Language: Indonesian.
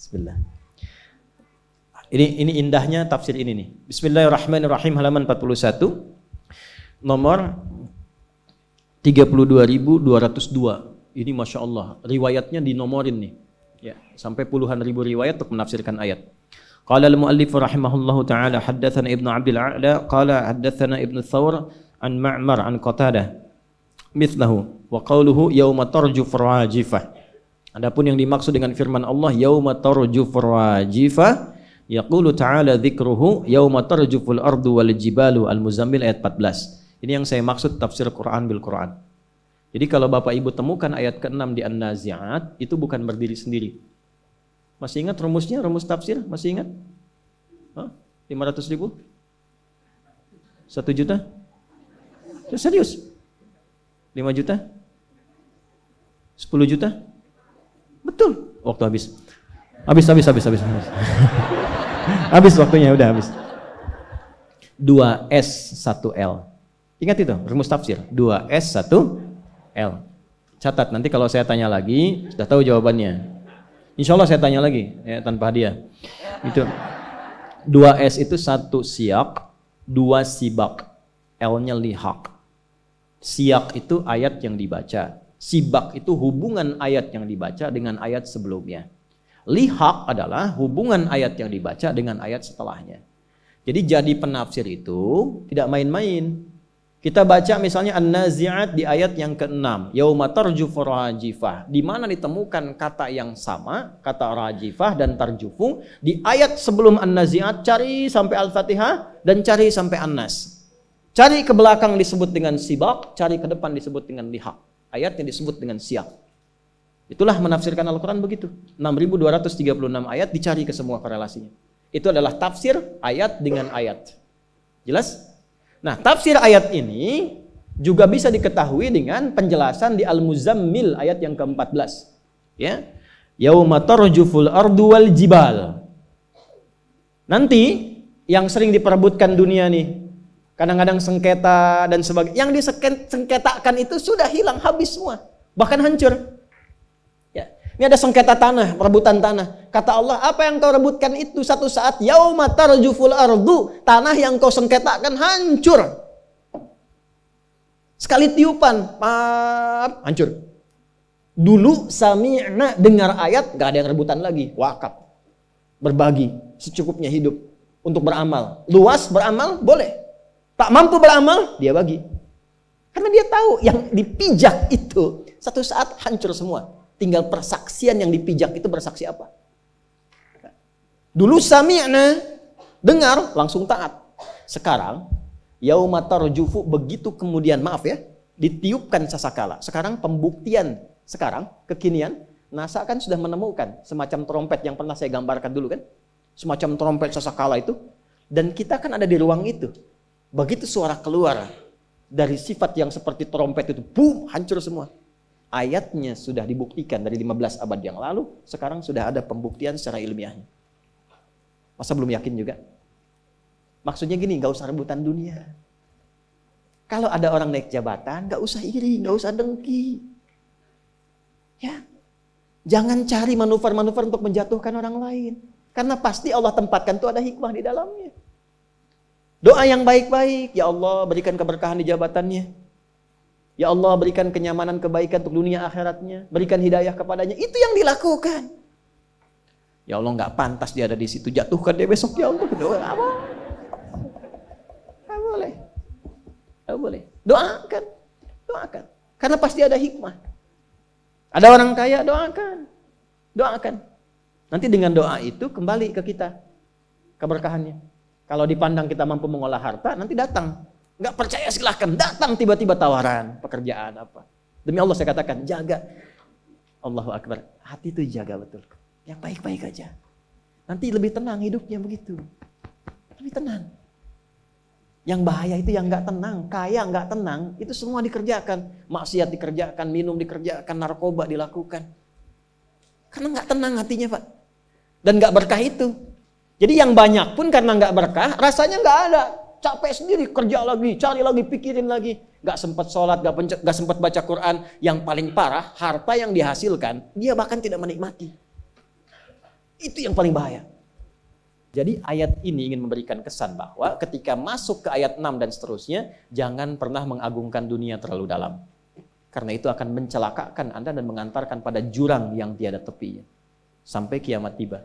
Bismillah. Ini indahnya tafsir ini nih. Bismillahirrahmanirrahim, halaman 41. Nomor 32.202. Ini Masya Allah, riwayatnya dinomorin nih. Ya, sampai puluhan ribu riwayat untuk menafsirkan ayat. Qala al-muallif rahimahullahu taala haddatsana Ibnu Abdul A'la qala haddatsana Ibnu Thawr an Ma'mar an Qatadah mithlahu wa qawluhu yauma tarjuf rajifah. Adapun yang dimaksud dengan firman Allah yauma tarjuf rajifah, yaqulu ta'ala dzikruhu yauma tarjuful ardu wal jibalu, Al-Muzammil ayat 14. Ini yang saya maksud tafsir Quran bil Quran. Jadi kalau Bapak Ibu temukan ayat ke-6 di An-Nazi'at, itu bukan berdiri sendiri. Masih ingat rumusnya, rumus tafsir? Masih ingat? 500 ribu? 1 juta? Serius? 5 juta? 10 juta? Betul. Waktu habis. Habis. Habis waktunya, udah habis. 2S 1L. Ingat itu, rumus tafsir. 2S 1L. Catat, nanti kalau saya tanya lagi, sudah tahu jawabannya. Insya Allah saya tanya lagi, ya, tanpa hadiah. Itu 2S itu 1 siyak, 2 sibak, L-nya lihaq. Siyak itu ayat yang dibaca, sibak itu hubungan ayat yang dibaca dengan ayat sebelumnya. Lihaq adalah hubungan ayat yang dibaca dengan ayat setelahnya. Jadi jadi penafsir itu tidak main-main. Kita baca misalnya An-Nazi'at di ayat yang ke-6, yauma tarjufu rajifah, di mana ditemukan kata yang sama, kata rajifah dan tarjufu di ayat sebelum An-Nazi'at. Cari sampai Al-Fatihah dan cari sampai An-Nas. Cari ke belakang disebut dengan sibak, cari ke depan disebut dengan lihaq. Ayatnya disebut dengan siyak. Itulah menafsirkan Al-Quran begitu. 6.236 ayat, dicari ke semua korelasinya. Itu adalah tafsir ayat dengan ayat. Jelas? Nah, tafsir ayat ini juga bisa diketahui dengan penjelasan di Al-Muzammil ayat yang ke-14. Ya. Yauma tarjuful ardu wal jibal. Nanti yang sering diperebutkan dunia nih, kadang-kadang sengketa dan sebagainya. Yang disengketakan itu sudah hilang, habis semua, bahkan hancur. Ya. Ini ada sengketa tanah, perebutan tanah. Kata Allah, apa yang kau rebutkan itu satu saat yauma tarjuful ardu, tanah yang kau sengketakan hancur. Sekali tiupan, pap, hancur. Dulu sami'na, dengar ayat, gak ada yang rebutan lagi, wakaf. Berbagi, secukupnya hidup untuk beramal. Luas beramal, boleh. Tak mampu beramal, dia bagi. Karena dia tahu yang dipijak itu satu saat hancur semua. Tinggal persaksian yang dipijak itu bersaksi apa. Dulu sami'na, dengar, langsung taat. Sekarang, yauma tarjufu, begitu kemudian, maaf ya, ditiupkan sasakala. Sekarang pembuktian, sekarang kekinian, NASA kan sudah menemukan semacam trompet yang pernah saya gambarkan dulu kan. Semacam trompet sasakala itu. Dan kita kan ada di ruang itu. Begitu suara keluar dari sifat yang seperti trompet itu, boom, hancur semua. Ayatnya sudah dibuktikan dari 15 abad yang lalu, sekarang sudah ada pembuktian secara ilmiahnya. Masa belum yakin juga? Maksudnya gini, gak usah rebutan dunia. Kalau ada orang naik jabatan, gak usah iri, gak usah dengki. Ya, jangan cari manuver-manuver untuk menjatuhkan orang lain. Karena pasti Allah tempatkan itu ada hikmah di dalamnya. Doa yang baik-baik, ya Allah berikan keberkahan di jabatannya. Ya Allah berikan kenyamanan, kebaikan untuk dunia akhiratnya. Berikan hidayah kepadanya. Itu yang dilakukan. Ya Allah nggak pantas dia ada di situ. Jatuhkan dia besok ya Allah. Doa apa? Nggak boleh. Nggak boleh. Doakan. Doakan. Karena pasti ada hikmah. Ada orang kaya, doakan. Doakan. Nanti dengan doa itu kembali ke kita keberkahannya. Kalau dipandang kita mampu mengolah harta, nanti datang. Nggak percaya silahkan, datang tiba-tiba tawaran pekerjaan apa. Demi Allah saya katakan, jaga. Allahu Akbar, hati itu jaga betul. Yang baik-baik aja. Nanti lebih tenang hidupnya begitu. Lebih tenang. Yang bahaya itu yang nggak tenang, kaya nggak tenang, itu semua dikerjakan. Maksiat dikerjakan, minum dikerjakan, narkoba dilakukan. Karena nggak tenang hatinya Pak. Dan nggak berkah itu. Jadi yang banyak pun karena nggak berkah, rasanya nggak ada. Capek sendiri, kerja lagi, cari lagi, pikirin lagi. Gak sempat sholat, gak sempat baca Quran. Yang paling parah, harta yang dihasilkan, dia bahkan tidak menikmati. Itu yang paling bahaya. Jadi ayat ini ingin memberikan kesan bahwa ketika masuk ke ayat 6 dan seterusnya, jangan pernah mengagungkan dunia terlalu dalam. Karena itu akan mencelakakan Anda dan mengantarkan pada jurang yang tiada tepinya. Sampai kiamat tiba.